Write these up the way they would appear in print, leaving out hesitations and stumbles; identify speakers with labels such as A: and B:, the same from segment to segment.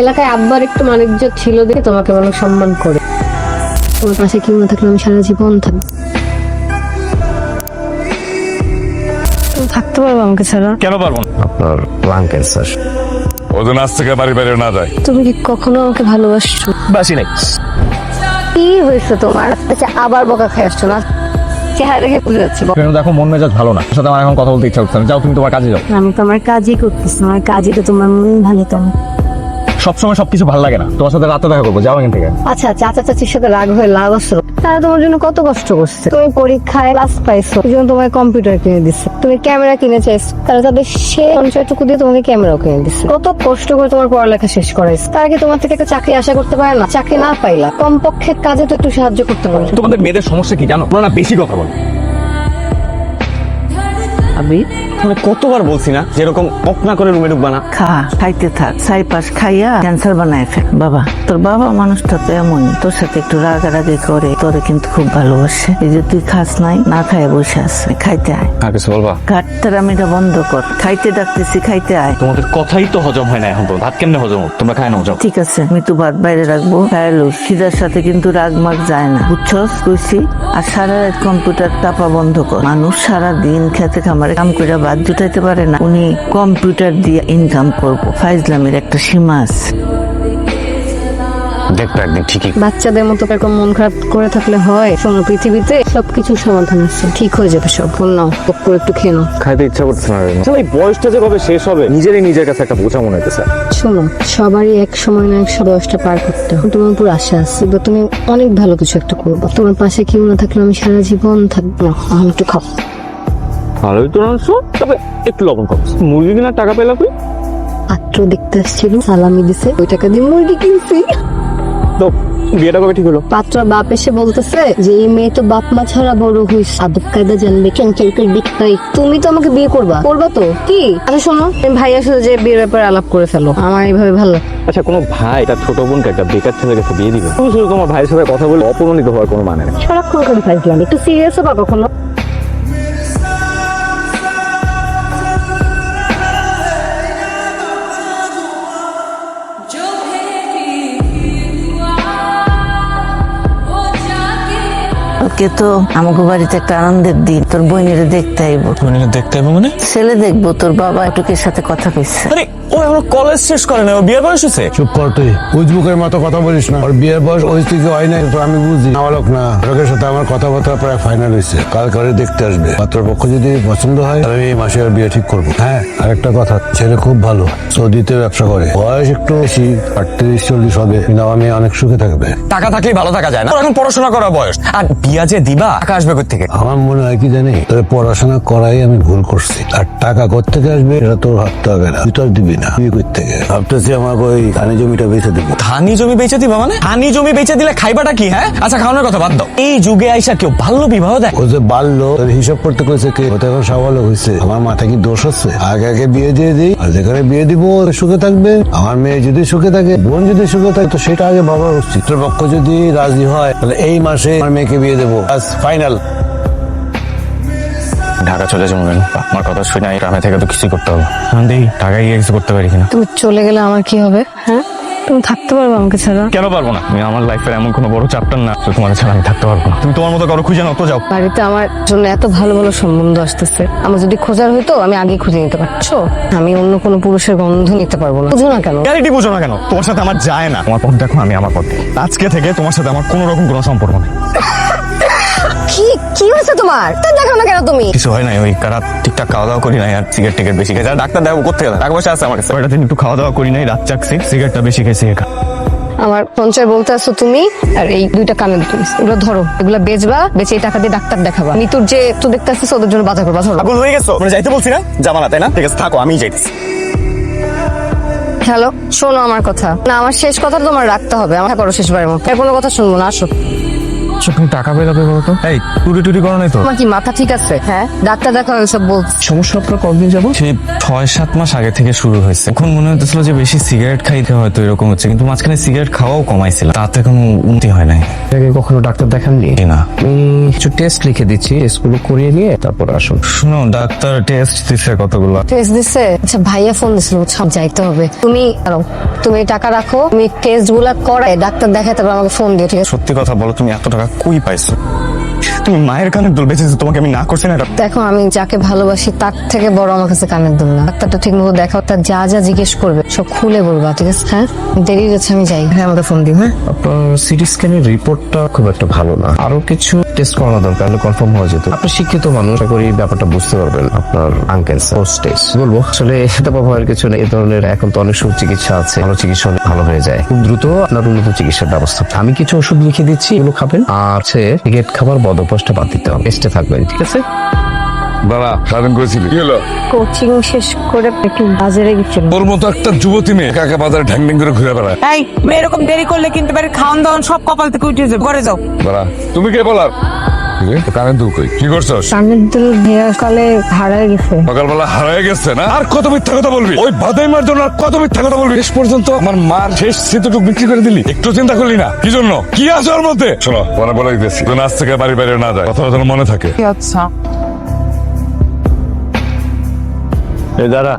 A: এলাকায় আব্বার একটু মানিজ্য ছিল দেখে তোমাকে অনেক সম্মান করে। তোমার পাশে কেউ না থাকলে আমি সারা জীবন থাকবো। তুমি থাকতে পারবো আমাকে ছাড়া?
B: কেন পারবো না?
C: আপনার লাং ক্যান্সার।
B: ওজন আজ থেকে বাড়ি বাইরে না যায়।
A: তুমি কি কখনো আমাকে ভালোবাসছো?
B: বাসি নাই।
A: কি হয়েছে তোমার? আচ্ছা আবার বকা খেয়ে আসছো না? চেহারা দেখে বুঝে যাচ্ছে।
C: কেন দেখো মন মেজাজ ভালো না, সাথে আমার এখন কথা বলতে ইচ্ছা হচ্ছে না। যাও তুমি তোমার কাজে যাও।
A: আমি তো আমার কাজই করতেছি, আমার কাজই তো তোমার মন ভালো তো।
C: সবসময় সবকিছু ভালো লাগে না। তোমার সাথে রাতে দেখা করবো, যাও এখান থেকে।
A: আচ্ছা চাচা চাচির সাথে রাগ হয়ে লাভ আছে? তারা তোমার জন্য কত কষ্ট করছে। তুমি পরীক্ষায় ক্লাস পাইছো, এই জন্য তোমার কম্পিউটার কিনে দিচ্ছে। তুমি ক্যামেরা কিনে চাইছো, তারা তাদের সে সঞ্চয়টুকু দিয়ে তোমাকে ক্যামেরাও কিনে দিচ্ছে। কত কষ্ট করে তোমার পড়ালেখা শেষ করাইছে। তারা কি তোমার থেকে একটা চাকরি আশা করতে পারে না? চাকরি না পাইলা, কমপক্ষে কাজে তো একটু সাহায্য করতে পারে।
C: তোমাদের মেয়েদের সমস্যা কি জানো? তোমরা না বেশি কথা বলো।
D: আবি
C: আমি কতবার বলছি না যেরকম অফ না করে রুমে ঢুকবা না।
D: খাইতে থাক, সাইপাস খাইয়া ক্যান্সার বানায় ফেল। বাবা, তোর বাবা মানুষটা তো এমনই, তোর সাথে একটু রাগারাগি করে, তোরে কিন্তু খুব ভালোবাসে। এই যে তুই খাস নাই, না খায় বসে আছে, খাইতে আয়।
C: আর কিছু বলবা?
D: ঘাটতারামিটা বন্ধ কর, খাইতে ডাকতেছি, খাইতে আয়।
C: তোমাদের কথাই তো হজম হয় না এখন। তো ভাত কেমনে হজম হোক? তোমরা খায় না হজম।
D: ঠিক আছে, আমি তো ভাত বাইরে রাখবো, খায়ালো। খিদার সাথে কিন্তু রাগ মাগ যায় না, বুঝছস? কইছি। আর সারা রাত কম্পিউটার চাপা বন্ধ কর। মানুষ সারা দিন খেতে খামারে কাম করে ভাত জুটাইতে পারে না, উনি কম্পিউটার দিয়ে ইনকাম করবো। ফাইজলামের একটা সীমা আছে।
C: দেখবে একদিন ঠিকই।
A: বাচ্চাদের মতো এরকম মন খারাপ করে থাকলে হয়? শোনো, পৃথিবীতে সবকিছু সমাধান আছে, ঠিক হয়ে যাবে সব। বল নাও, টক করে একটু খেয়ে নাও।
C: খাইতে ইচ্ছা করছে না। এই বয়সটা যে কবে শেষ হবে নিজেরই নিজের কাছে একটা বোঝা মনে হইতেছে।
A: শোনো, সবারই এক সময় না এক বয়সটা পার করতে হয়। তোমার উপর আশা আছে, বা তুমি অনেক ভালো কিছু একটা করবো। তোমার পাশে কেউ না থাকলে আমি সারা জীবন থাকবো না। আমি একটু খাও।
C: ভালোই তো রান্না, তবে একটু লবণ কম। মুরগি কেনার টাকা পেলাম তুই?
A: পাত্র দেখতে আসছিল, সালামি দিছে, ওই টাকা দিয়ে মুরগি কিনছি।
C: তো বিয়েটা কবে ঠিক হলো?
A: পাত্র বাপ এসে বলতেছে যে এই মেয়ে তো বাপ মা ছাড়া বড় হইস, আদব কায়দা জানবে, ক্যান্সার করবে। তাই তুমি তো আমাকে বিয়ে করবা তো কি? আচ্ছা শোনো, তুমি ভাইয়ার সাথে যে বিয়ের ব্যাপারে আলাপ করে ফেলো, আমার এইভাবে ভালো লাগে।
C: আচ্ছা, কোনো ভাই তার ছোট বোনকে একটা বেকার ছেলের কাছে বিয়ে দিবে? তুমি শুধু তোমার ভাইয়ের সাথে কথা বলে অপমানিত হওয়ার কোনো মানে নেই।
A: সারাক্ষণ করে ফাইজলাম, একটু সিরিয়াস হবা কখনো?
D: ওকে তো আমাকে বাড়িতে একটা আনন্দের দিন, তোর বোনের দেখতে আইবো।
C: দেখতে হবে মানে?
D: ছেলে দেখবো, তোর বাবা একটুকের সাথে কথা কইছে।
C: আরে ও এখন কলেজ শেষ করে না, ও বিয়ের বয়স হয়েছে।
E: চুপ কর তুই, উজবুকের মতো কথা বলিস না। ওর বিয়ের বয়স ওই থেকে হয় নাই তো আমি বুঝি। নাবালক না, লোকের সাথে আমার কথাবার্তা প্রায় ফাইনাল হয়েছে। কাল করে দেখতে আসবে। পাত্রের পক্ষ যদি পছন্দ হয় তাহলে আমি এই মাসে আর বিয়ে ঠিক করবো। হ্যাঁ, আরেকটা কথা, ছেলে খুব ভালো, সৌদিতে ব্যবসা করে। বয়স একটু বেশি, 38-40 হবে, কিন্তু আমার মেয়ে অনেক সুখে থাকবে।
C: টাকা থাকলেই ভালো থাকা যায় না? এখন পড়াশোনা করার বয়স, আর বিয়া যে দিবা টাকা আসবে কোথা থেকে?
E: আমার মনে হয় কি জানি, তোর পড়াশোনা করাই আমি ভুল করছি। আর টাকা কোত্থেকে আসবে এটা তোর ভাবতে হবে না, তুই তো আর দিবি না। বিয়ে করতে গেলে ভাবতেছি আমাকে ওই ধানি জমিটা বেঁচে দেবো।
C: ধানি জমি বেচে দিবা মানে? ধানি জমি বেচে দিলে খাইবাটা কি? হ্যাঁ, আচ্ছা খাওয়ানোর কথা বাদ দাও। এই যুগে আইসা কেউ বাল্য বিবাহ দেয়?
E: ও যে বাড়লো, তোর হিসাব করতে কইছে কে? ও তো এখন সাবালক হয়েছে। আমার মাথায় কি দোষ আছে? আগে আগে বিয়ে দিয়ে দিই, আর যেখানে বিয়ে দিব ও সুখে থাকবে। আমার মেয়ে যদি সুখে থাকে, বোন যদি সুখে থাকে, তো সেটা আগে ভাবা উচিত। তোর পক্ষ যদি রাজি হয় তাহলে এই মাসে আমার মেয়েকে বিয়ে দেবো, ফাইনাল।
C: ঢাকা চলে যাবো কেন? আমার কথা শুনে গ্রামে থেকে তো কিছু করতে হবে। আমি দেখি ঢাকায় গিয়ে কিছু করতে পারি কিনা।
A: তুমি চলে গেলে আমার কি হবে? হ্যাঁ, তুমি থাকতে পারবে আমাকে ছাড়া?
C: কেন পারবো না? আমি আমার লাইফের এমন কোনো বড় চ্যাপ্টার না তো তোমার ছাড়া আমি থাকতে পারবো না। তুমি তোমার মতো কারো খুঁজে নাও তো, যাও।
A: বাড়িতে আমার জন্য এত ভালো ভালো সম্বন্ধ আসতেছে, আমার যদি খোঁজার হইতো আমি আগে খুঁজে নিতে পারছো। আমি অন্য কোনো পুরুষের গন্ধ নিতে পারবো না। বুঝো না কেন?
C: গ্যারান্টি বুঝো না কেন? তোমার সাথে আমার যায় না। আমার পথ দেখো, আমি আমার পথ। আজকে থেকে তোমার সাথে আমার কোনো রকম কোনো সম্পর্ক নেই।
A: কি কি হয়েছে তোমার? তা দেখো না কেন তুমি?
C: কিছু হয় নাই, ওই রাত ঠিকঠাক খাওয়া দাওয়া করি নাই, আর সিগারেট টিকেট বেশি খাই। ডাক্তার দেখো করতে গেলে টাকা পয়সা আছে আমার কাছে। ওইটা দিন একটু খাওয়া দাওয়া করি নাই, রাত চাকছি, সিগারেটটা বেশি খেয়েছি।
A: আমার সঞ্চয় বলতে আসছো তুমি, আর এই দুইটা কানের দুল, এগুলো ধরো, এগুলো বেচবা, বেচে এই টাকা দিয়ে ডাক্তার দেখাবা। মিতুর যে তো দেখতে আসছিস, ওদের জন্য বাজার করবা। ধরো।
C: পাগল হয়ে গেছো? মানে যাইতে বলছি না, যাবা না তাই না? ঠিক আছে থাকো, আমি যাইতেছি।
A: হ্যালো, শোনো আমার কথা না, আমার শেষ কথা তোমার রাখতে হবে। আমার করো শেষবারের মতো, কোনো কথা শুনবো না। আসো।
C: তুমি টাকা পেলে বলো তো? এই টুটি করো নাই তো?
A: তোমার কি মাথা ঠিক আছে? হ্যাঁ, ডাক্তার দেখা সব বলছি।
C: সমস্যা আপনার কতদিন যাবো? সেই 6-7 মাস আগে থেকে শুরু হয়েছে। এখন মনে হতেছিল যে বেশি সিগারেট খাইতে হয়তো এরকম হচ্ছে, কিন্তু মাঝখানে সিগারেট খাওয়াও কমাইছিল, তাতে কোনো উন্নতি হয় নাই।
F: আগে কখনো ডাক্তার দেখাননি?
C: না।
F: আমি কিছু টেস্ট লিখে দিচ্ছি, টেস্টগুলো করিয়ে নিয়ে তারপর আসুন।
C: শুনো, ডাক্তার টেস্ট দিচ্ছে কতগুলো।
A: টেস্ট দিছে? আচ্ছা ভাইয়া ফোন দিছিল, সব যাইতে হবে। তুমি তুমি এই টাকা রাখো, তুমি টেস্ট গুলা করাই ডাক্তার দেখাতে পারো, আমাকে ফোন দিও, ঠিক আছে?
C: সত্যি কথা বলো, তুমি এত টাকা কই পাইছো? তুমি মায়ের কানের দুল বেঁচেছো, তোমাকে আমি না করছি না এটা?
A: দেখো, আমি যাকে ভালোবাসি তার থেকে বড় আমার কাছে কানের দুল না। ডাক্তারটা ঠিক মতো দেখাও, তার যা যা জিজ্ঞেস করবে সব খুলে বলবা, ঠিক আছে? হ্যাঁ, দেরি হচ্ছে, আমি যাই। হ্যাঁ, আমাকে ফোন দিও। হ্যাঁ,
F: আপনার সিটি স্ক্যানের রিপোর্টটা খুব একটা ভালো না, আরো কিছু টেস্ট করানো দরকার, হলে কনফার্ম হয়ে যেত। আপনি শিক্ষিত মানুষ, আশা করি ব্যাপারটা বুঝতে পারবেন। আপনার আঙ্কেল স্টেজ বলবো আসলে এটা ভয়ের কিছু নেই। এ ধরনের এখন তো অনেক সুচিকিৎসা আছে, ভালো চিকিৎসা হলে ভালো হয়ে যায় খুব দ্রুত। আপনার উন্নত চিকিৎসার ব্যবস্থা, আমি কিছু ওষুধ লিখে দিচ্ছি, এগুলো খাবেন। আর সিগারেট খাবার বদ অভ্যাসটা বাদ দিতে হবে, টেস্টে থাকবেন, ঠিক আছে?
B: দাঁড়া, সারাদিন করেছিলি কি হলো?
A: কোচিং শেষ করে একটু বাজারে গেছিলাম।
B: তোর মতো একটা যুবতী মেয়ে কাকা বাজারে ঢ্যাং ঢ্যাং করে ঘুরে বেড়ায়।
G: এই মেয়ে এরকম দেরি করলে কিন্তু বাড়ির খাওয়ান দাওয়ান সব কপাল থেকে উঠে যাবে, ঘরে যাও।
B: দাঁড়া, তুমি কে বলার? কানের দুল কই? কি করছস?
A: কানের দুল ভেয়া কালে হারায় গেছে।
B: সকালবেলা হারায় গেছে না? আর কত মিথ্যা কথা বলবি? ওই বাদাইমার জন্য আর কত মিথ্যা কথা বলবি? শেষ পর্যন্ত আমার মার শেষ স্মৃতিটুকু বিক্রি করে দিলি, একটু চিন্তা করলি না? কি জন্য? কি আছে ওর মধ্যে? শোনো, মনে বলে দিতেছি, তুই আজ থেকে বাড়ি বাইরে না যায়, কথা যেন মনে থাকে।
G: আচ্ছা,
E: দাঁড়া,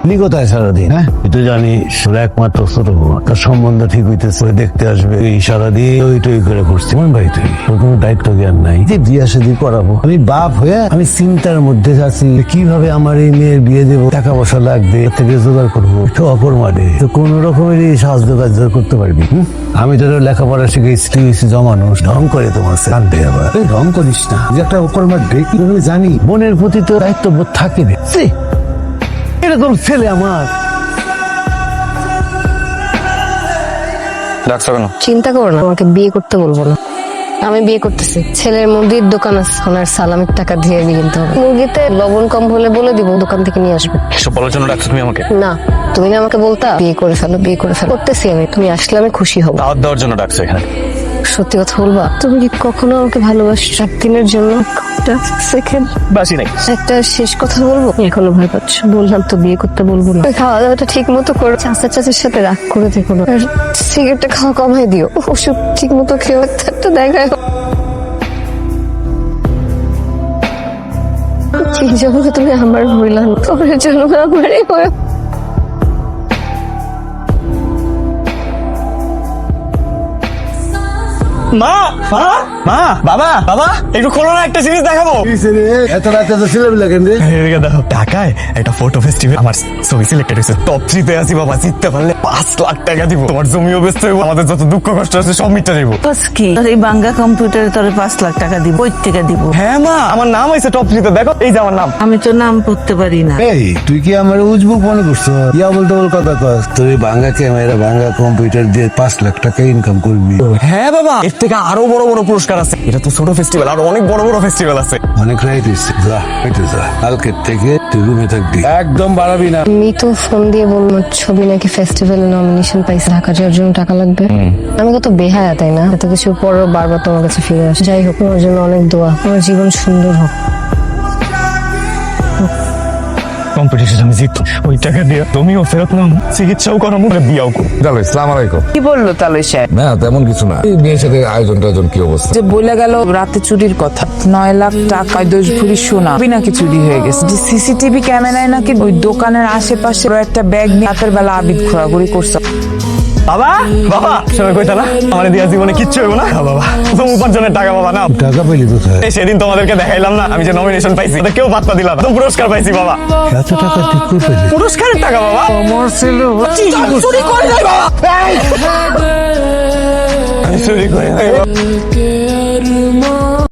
E: নি কোথায় সারাদিন? হ্যাঁ, তুই তো জানিস তোর একমাত্র ছোট বোন, তার সম্বন্ধ ঠিক হইতেছে, ওই দেখতে আসবে, এই সারাদিন ওই টই করে করছি। মন ভাই, তুই তোর কোনো দায়িত্ব জ্ঞান নাই যে বিয়ে শাদী করাবো? আমি বাপ হয়ে আমি চিন্তার মধ্যে আছি, কিভাবে আমার এই মেয়ের বিয়ে দেবো, টাকা পয়সা লাগবে, এর থেকে জোগাড় করবো। তো অপর মাঠে তো কোন রকমেরই সাহায্য কার্য করতে পারবি? আমি তোর লেখাপড়া শিখেছি, তুই হয়েছি জমানুষ, ঢং করে তোমার কান্দে। আবার তুই ঢং করিস না, যে একটা অপর মাঠ দেখি, আমি জানি বোনের প্রতি তো দায়িত্ববোধ থাকে না। এরকম ছেলে আমার।
C: ডাকছো কেন?
A: চিন্তা করো না, আমাকে বিয়ে করতে বলবো না, আমি বিয়ে করতেছি। ছেলের মুরগির দোকান আছে, ওনার সালামির টাকা দিয়ে বিয়ে কিনতে হবে। মুরগিতে লবণ কম হলে বলে দিব, দোকান থেকে নিয়ে আসবে।
C: এসব বলার জন্য ডাকছো তুমি আমাকে?
A: না, তুমি না আমাকে বলতা বিয়ে করে ফেলো, বিয়ে করে ফেলো। করতেছি আমি, তুমি আসলে আমি খুশি হব।
C: দাওয়াত দেওয়ার জন্য ডাকছো এখানে?
A: সত্যি কথা বলবা, তুমি কি কখনো আমাকে ভালোবাসো? একদিনের জন্য, একটা সেকেন্ড?
C: বাসি নাই।
A: একটা শেষ কথা বলবো, এখনো ভয় পাচ্ছ? বললাম তো বিয়ে করতে বলবো না। খাওয়া দাওয়াটা ঠিক মতো করো, চাচা চাচির সাথে রাগ করে দেখো না, আর সিগারেটটা খাওয়া কমাই দিও, ওষুধ ঠিক মতো খেয়েও একটা দেখায়। কি জন্য তুমি আমার হইলাম, তোমার জন্য আমারই হয়ে।
C: মা, মা, মা, বাবা, বাবা, একটু খোলো না, একটা জিনিস দেখাবো।
E: এত রাতে তো ছেলে লাগেন রে।
C: এদিকে দেখো, ঢাকায় একটা ফটো ফেস্টিভ্যাল, আমার ছবি সিলেক্টেড হয়েছে, টপ 3 তে আছি বাবা। জিততে পারলে 5 লাখ টাকা দিব, তোমার জমিও বেচতে হইব, আমাদের যত দুঃখ কষ্ট আছে সব মিটে দিব।
D: বাস কি তোর এই বাঙ্গা কম্পিউটারে তোর 5 লাখ টাকা দিব? কই থেকে দিব?
C: হ্যাঁ মা, আমার নাম হয়েছে টপ 3 তে, দেখো এই যে আমার নাম।
D: আমি তো নাম পড়তে পারি না।
E: এই তুই কি আমার উজবুক মনে করছো? ইয়া বলতে বল কথা কস, তুই বাঙ্গা ক্যামেরা বাঙ্গা কম্পিউটার দিয়ে 5 লাখ টাকা ইনকাম করবি?
C: হ্যাঁ বাবা, এর থেকে আরো বড় বড় পুরস্কার আছে। এটা তো ছোট ফেস্টিভ্যাল, আর অনেক বড় বড় ফেস্টিভ্যাল আছে।
E: অনেক রাইট হয়েছে, যা হইতে যা, কালকের থেকে তুই রুমে থাকবি, একদম বাড়াবি না।
A: মিতু ফোন দিয়ে বলল ছবি নাকি ফেস্টিভ্যালে নমিনেশন পাইছে, ঢাকা যাওয়ার জন্য টাকা লাগবে। আমি কত বেহায়া তাই না? এত কিছু পরেও বারবার তোমার কাছে ফিরে আসে। যাই হোক, তোমার জন্য অনেক দোয়া, আমার জীবন সুন্দর হোক।
C: কম্পিটিশন আমি জিত, ওই টাকা দিয়ে তুমিও ফেরত নাও, চিকিৎসাও করো, মুখে বিয়াও করো।
B: চলো, ইসলাম আলাইকুম।
G: কি বললো তাহলে সাহেব?
B: না তেমন কিছু না, এই বিয়ের সাথে আয়োজন টায়োজন কি অবস্থা?
G: যে বলে গেল রাতে চুরির কথা, 9 লাখ টাকায় 10 ভরি সোনা নাকি চুরি হয়ে গেছে। যে সিসিটিভি ক্যামেরায় নাকি ওই দোকানের আশেপাশে একটা ব্যাগ নিয়ে রাতের বেলা আবিদ ঘোরাঘুরি করছে।
C: বাবা, বাবা, সবাই কইতা না আমার দিয়া জীবনে কিচ্ছু হইব না? বাবা, তুমি উপার্জনের টাকা বাবা না।
E: টাকা পেলি কোথায়?
C: এই সেদিন তোমাদেরকে দেখাইলাম না, আমি যে নমিনেশন পাইছি, ওটা কেউ পাত্তা দিলাম না, তো পুরস্কার পাইছি বাবা।
E: এত টাকা তুই কই পেলি?
C: পুরস্কারের টাকা বাবা।
E: আমার ছেলে
C: চুরি করে নাই বাবা, আমি চুরি করে নাই বাবা।